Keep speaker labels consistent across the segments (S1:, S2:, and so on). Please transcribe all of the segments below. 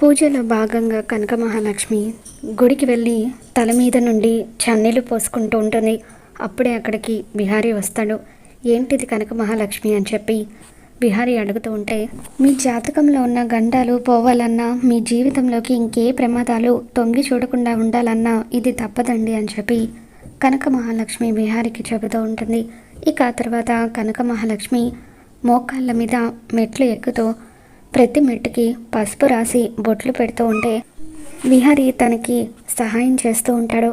S1: పూజలో భాగంగా కనక మహాలక్ష్మి గుడికి వెళ్ళి తల మీద నుండి చన్నీళ్ళు పోసుకుంటూ ఉంటుంది. అప్పుడే అక్కడికి బిహారీ వస్తాడు. ఏంటిది కనక మహాలక్ష్మి అని చెప్పి బిహారీ అడుగుతూ ఉంటే, మీ జాతకంలో ఉన్న గండాలు పోవాలన్నా, మీ జీవితంలోకి ఇంకే ప్రమాదాలు తొంగి చూడకుండా ఉండాలన్నా ఇది తప్పదండి అని చెప్పి కనక మహాలక్ష్మి బిహారీకి చెబుతూ ఉంటుంది. ఇక తర్వాత కనక మహాలక్ష్మి మోకాళ్ళ మీద మెట్లు ఎక్కుతూ ప్రతి మెట్టుకి పసుపు రాసి బొట్లు పెడుతూ ఉంటే విహారీ తనకి సహాయం చేస్తూ ఉంటాడు.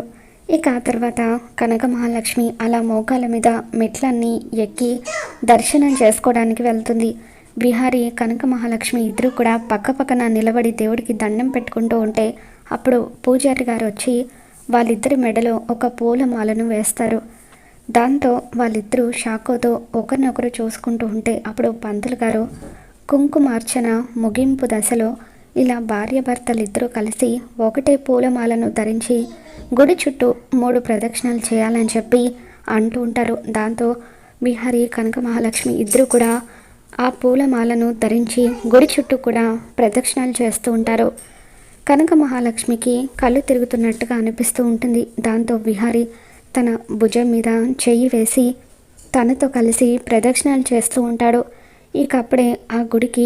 S1: ఇక ఆ తర్వాత కనక మహాలక్ష్మి అలా మోకాల మీద మెట్లన్నీ ఎక్కి దర్శనం చేసుకోవడానికి వెళ్తుంది. విహారీ కనక మహాలక్ష్మి ఇద్దరు కూడా పక్కపక్కన నిలబడి దేవుడికి దండం పెట్టుకుంటూ ఉంటే అప్పుడు పూజారి గారు వచ్చి వాళ్ళిద్దరి మెడలో ఒక పూలమాలను వేస్తారు. దాంతో వాళ్ళిద్దరూ షాకోతో ఒకరినొకరు చూసుకుంటూ ఉంటే అప్పుడు పంతులు గారు కుంకుమార్చన ముగింపు దశలో ఇలా భార్యాభర్తలిద్దరూ కలిసి ఒకటే పూలమాలను ధరించి గుడి చుట్టూ 3 ప్రదక్షిణలు చేయాలని చెప్పి అంటూ ఉంటారు. దాంతో విహారీ కనక మహాలక్ష్మి ఇద్దరు కూడా ఆ పూలమాలను ధరించి గుడి చుట్టూ కూడా ప్రదక్షిణలు చేస్తూ ఉంటారు. కనక మహాలక్ష్మికి కళ్ళు తిరుగుతున్నట్టుగా అనిపిస్తూ ఉంటుంది. దాంతో విహారీ తన భుజం మీద చెయ్యి వేసి తనతో కలిసి ప్రదక్షిణలు చేస్తూ ఉంటాడు. ఇక అప్పుడే ఆ గుడికి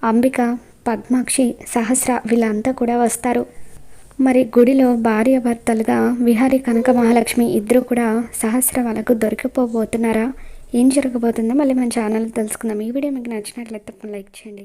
S1: అంబిక, పద్మాక్షి, సహస్ర వీళ్ళంతా కూడా వస్తారు. మరి గుడిలో భార్యాభర్తలుగా విహారీ కనక మహాలక్ష్మి ఇద్దరు కూడా సహస్ర వాళ్ళకు దొరికిపోబోతున్నారా? ఏం జరగబోతుందో మళ్ళీ మన ఛానల్ తెలుసుకుందాం. ఈ వీడియో మీకు నచ్చినట్లయితే తప్పకుండా లైక్ చేయండి.